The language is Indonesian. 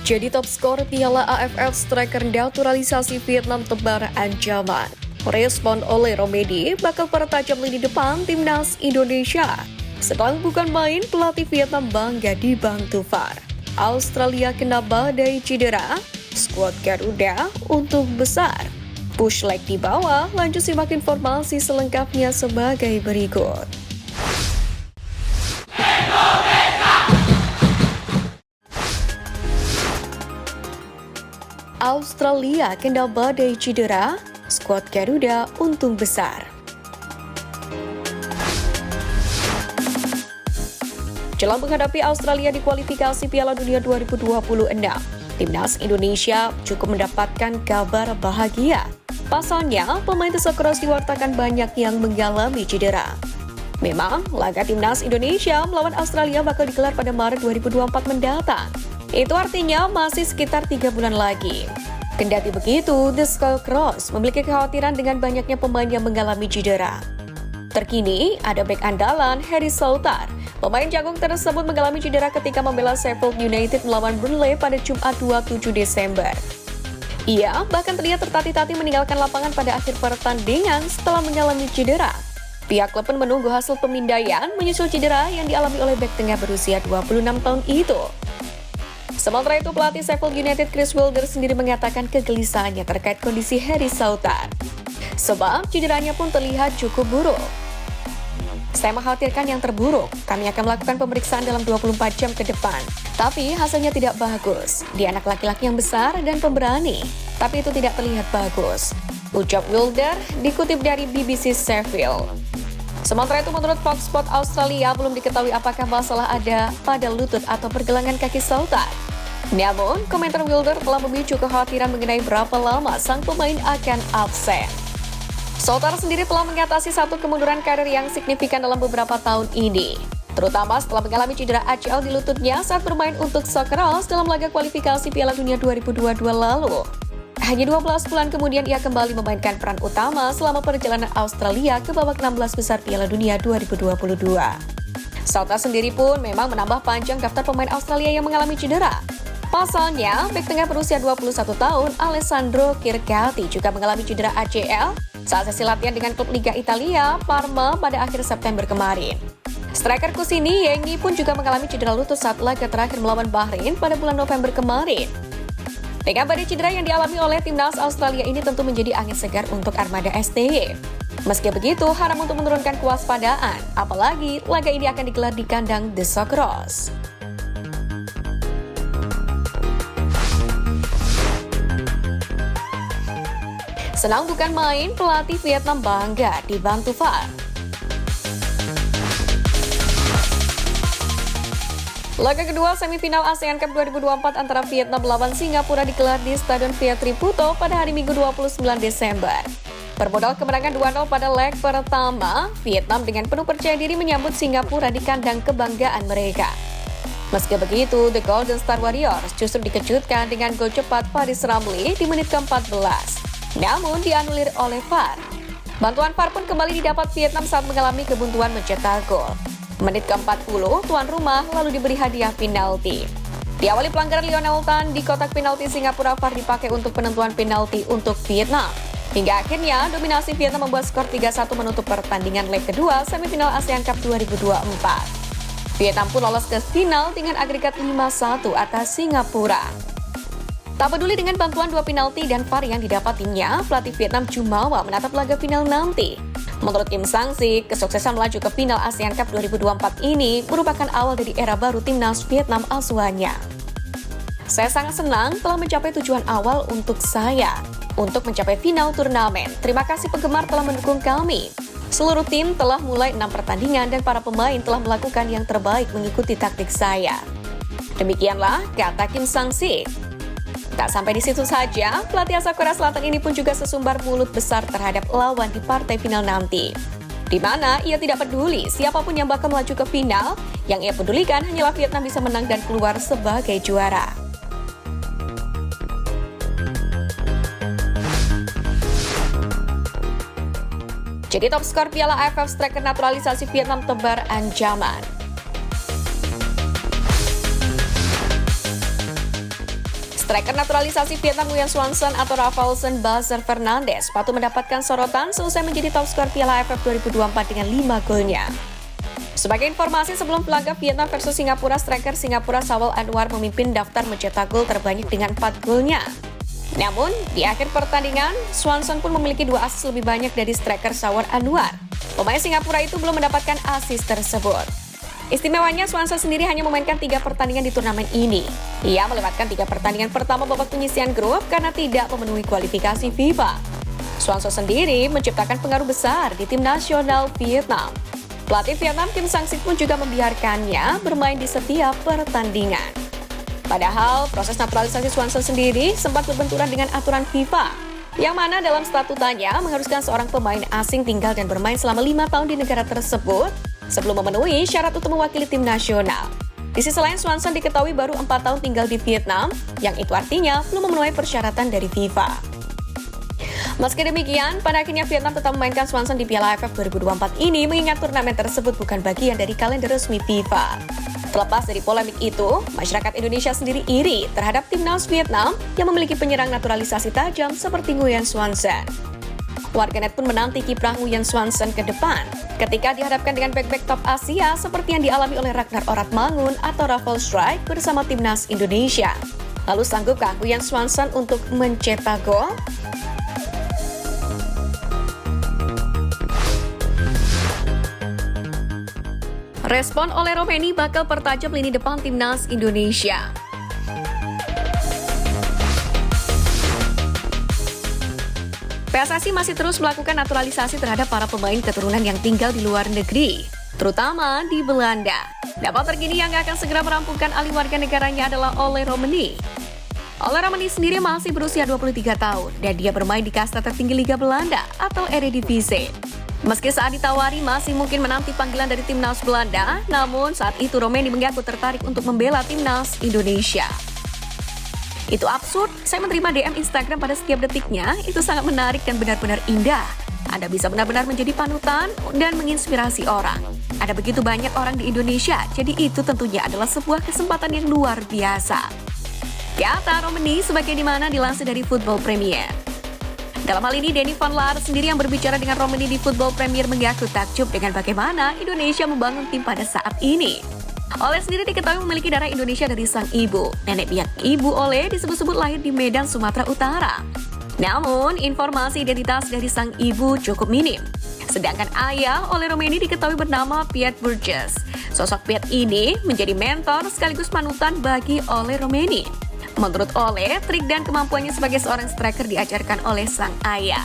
Jadi top skor Piala AFF striker naturalisasi Vietnam tebar ancaman. Respon oleh Romedi bakal pertajam lini depan timnas Indonesia. Sedang bukan main, pelatih Vietnam bangga dibantu VAR. Australia kena badai cedera, skuad Garuda untuk besar. Push leg di bawah, lanjut simak informasi selengkapnya sebagai berikut. Australia kena badai cedera, skuad Garuda untung besar. Jelang menghadapi Australia di kualifikasi Piala Dunia 2026, timnas Indonesia cukup mendapatkan kabar bahagia. Pasalnya, pemain tersekeras diwartakan banyak yang mengalami cedera. Memang, laga timnas Indonesia melawan Australia bakal digelar pada Maret 2024 mendatang. Itu artinya masih sekitar 3 bulan lagi. Kendati begitu, The Skullcross memiliki kekhawatiran dengan banyaknya pemain yang mengalami cedera. Terkini, ada bek andalan Harry Souttar. Pemain jagung tersebut mengalami cedera ketika membela Sheffield United melawan Burnley pada Jumat 27 Desember. Ia bahkan terlihat tertatih-tatih meninggalkan lapangan pada akhir pertandingan setelah mengalami cedera. Pihak klub pun menunggu hasil pemindaian menyusul cedera yang dialami oleh bek tengah berusia 26 tahun itu. Sementara itu, pelatih Sheffield United Chris Wilder sendiri mengatakan kegelisahannya terkait kondisi Harry Souttar. Sebab cederanya pun terlihat cukup buruk. Saya mengkhawatirkan yang terburuk. Kami akan melakukan pemeriksaan dalam 24 jam ke depan. Tapi hasilnya tidak bagus. Dia anak laki-laki yang besar dan pemberani. Tapi itu tidak terlihat bagus. Ucap Wilder dikutip dari BBC Sheffield. Sementara itu, menurut Fox Sports Australia, belum diketahui apakah masalah ada pada lutut atau pergelangan kaki Souttar. Namun, komentar Wilder telah memicu kekhawatiran mengenai berapa lama sang pemain akan absen. Souttar sendiri telah mengatasi satu kemunduran karir yang signifikan dalam beberapa tahun ini, terutama setelah mengalami cedera ACL di lututnya saat bermain untuk Skullcross dalam laga kualifikasi Piala Dunia 2022 lalu. Hanya 12 bulan kemudian ia kembali memainkan peran utama selama perjalanan Australia ke babak 16 besar Piala Dunia 2022. Souttar sendiri pun memang menambah panjang daftar pemain Australia yang mengalami cedera. Pasalnya, bek tengah berusia 21 tahun Alessandro Kirkati juga mengalami cedera ACL saat sesi latihan dengan klub Liga Italia, Parma pada akhir September kemarin. Striker Kusini Yengi pun juga mengalami cedera lutut saat laga terakhir melawan Bahrain pada bulan November kemarin. Dengan badai cedera yang dialami oleh timnas Australia ini tentu menjadi angin segar untuk armada STY. Meski begitu, haram untuk menurunkan kewaspadaan, apalagi laga ini akan digelar di kandang The Skullcross. Senang bukan main, pelatih Vietnam bangga dibantu VAR. Laga kedua semifinal ASEAN Cup 2024 antara Vietnam melawan Singapura digelar di Stadion Vietri-Puto pada hari Minggu 29 Desember. Bermodal kemenangan 2-0 pada leg pertama, Vietnam dengan penuh percaya diri menyambut Singapura di kandang kebanggaan mereka. Meski begitu, The Golden Star Warriors justru dikejutkan dengan gol cepat Faris Ramli di menit ke-14. Namun dianulir oleh VAR. Bantuan VAR pun kembali didapat Vietnam saat mengalami kebuntuan mencetak gol. Menit ke-40, tuan rumah lalu diberi hadiah penalti. Diawali pelanggaran Lionel Tan di kotak penalti Singapura, VAR dipakai untuk penentuan penalti untuk Vietnam. Hingga akhirnya dominasi Vietnam membuat skor 3-1 menutup pertandingan leg kedua semifinal ASEAN Cup 2024. Vietnam pun lolos ke final dengan agregat 5-1 atas Singapura. Tak peduli dengan bantuan 2 penalti dan VAR yang didapat timnya, pelatih Vietnam jumawa menatap laga final nanti. Menurut Kim Sang-si, kesuksesan melaju ke final ASEAN Cup 2024 ini merupakan awal dari era baru timnas Vietnam asuhannya. Saya sangat senang telah mencapai tujuan awal untuk saya, untuk mencapai final turnamen. Terima kasih penggemar telah mendukung kami. Seluruh tim telah mulai 6 pertandingan dan para pemain telah melakukan yang terbaik mengikuti taktik saya. Demikianlah kata Kim Sang-si. Tak sampai di situ saja, pelatih asal Korea Selatan ini pun juga sesumbar mulut besar terhadap lawan di partai final nanti. Di mana ia tidak peduli siapapun yang bakal melaju ke final, yang ia pedulikan hanyalah Vietnam bisa menang dan keluar sebagai juara. Jadi top skor Piala AFF striker naturalisasi Vietnam tebar ancaman. Striker naturalisasi Vietnam Nguyen Xuan Son atau Rafaelson Buzzer Fernandes patut mendapatkan sorotan seusai menjadi top skor Piala AFF 2024 dengan 5 golnya. Sebagai informasi, sebelum laga Vietnam versus Singapura, striker Singapura Samuel Anwar memimpin daftar mencetak gol terbanyak dengan 4 golnya. Namun, di akhir pertandingan, Swanson pun memiliki 2 asis lebih banyak dari striker Samuel Anwar. Pemain Singapura itu belum mendapatkan asis tersebut. Istimewanya, Swanson sendiri hanya memainkan 3 pertandingan di turnamen ini. Ia melewatkan 3 pertandingan pertama babak penyisihan grup karena tidak memenuhi kualifikasi FIFA. Swanson sendiri menciptakan pengaruh besar di tim nasional Vietnam. Pelatih Vietnam Kim Sang-sik pun juga membiarkannya bermain di setiap pertandingan. Padahal, proses naturalisasi Swanson sendiri sempat berbenturan dengan aturan FIFA, yang mana dalam statutanya mengharuskan seorang pemain asing tinggal dan bermain selama 5 tahun di negara tersebut sebelum memenuhi syarat untuk mewakili tim nasional. Di sisi lain, Swanson diketahui baru 4 tahun tinggal di Vietnam, yang itu artinya belum memenuhi persyaratan dari FIFA. Meski demikian, pada akhirnya Vietnam tetap memainkan Swanson di Piala AFF 2024 ini mengingat turnamen tersebut bukan bagian dari kalender resmi FIFA. Terlepas dari polemik itu, masyarakat Indonesia sendiri iri terhadap timnas Vietnam yang memiliki penyerang naturalisasi tajam seperti Nguyen Xuan Son. Warganet pun menanti kiprah Nguyen Xuan Son ke depan ketika dihadapkan dengan bek-bek top Asia seperti yang dialami oleh Ragnar Oratmangun atau Rafael Strijk bersama timnas Indonesia. Lalu sanggupkah Nguyen Xuan Son untuk mencetak gol? Respon oleh Romeni bakal pertajam lini depan timnas Indonesia. PSSI masih terus melakukan naturalisasi terhadap para pemain keturunan yang tinggal di luar negeri, terutama di Belanda. Dampak terkini yang akan segera merampungkan alih warga negaranya adalah Ole Romeni. Ole Romeni sendiri masih berusia 23 tahun dan dia bermain di kasta tertinggi Liga Belanda atau Eredivisie. Meski saat ditawari masih mungkin menanti panggilan dari timnas Belanda, namun saat itu Romeni mengaku tertarik untuk membela timnas Indonesia. Itu absurd, saya menerima DM Instagram pada setiap detiknya, itu sangat menarik dan benar-benar indah. Anda bisa benar-benar menjadi panutan dan menginspirasi orang. Ada begitu banyak orang di Indonesia, jadi itu tentunya adalah sebuah kesempatan yang luar biasa. Kata Romeni sebagaimana dilansir dari Football Premier. Dalam hal ini, Denny van Laar sendiri yang berbicara dengan Romeni di Football Premier mengaku takjub dengan bagaimana Indonesia membangun tim pada saat ini. Ole sendiri diketahui memiliki darah Indonesia dari sang ibu. Nenek pihak ibu Ole disebut-sebut lahir di Medan, Sumatera Utara. Namun, informasi identitas dari sang ibu cukup minim. Sedangkan ayah Ole Romeni diketahui bernama Piet Burgess. Sosok Piet ini menjadi mentor sekaligus panutan bagi Ole Romeni. Menurut Ole, trik dan kemampuannya sebagai seorang striker diajarkan oleh sang ayah.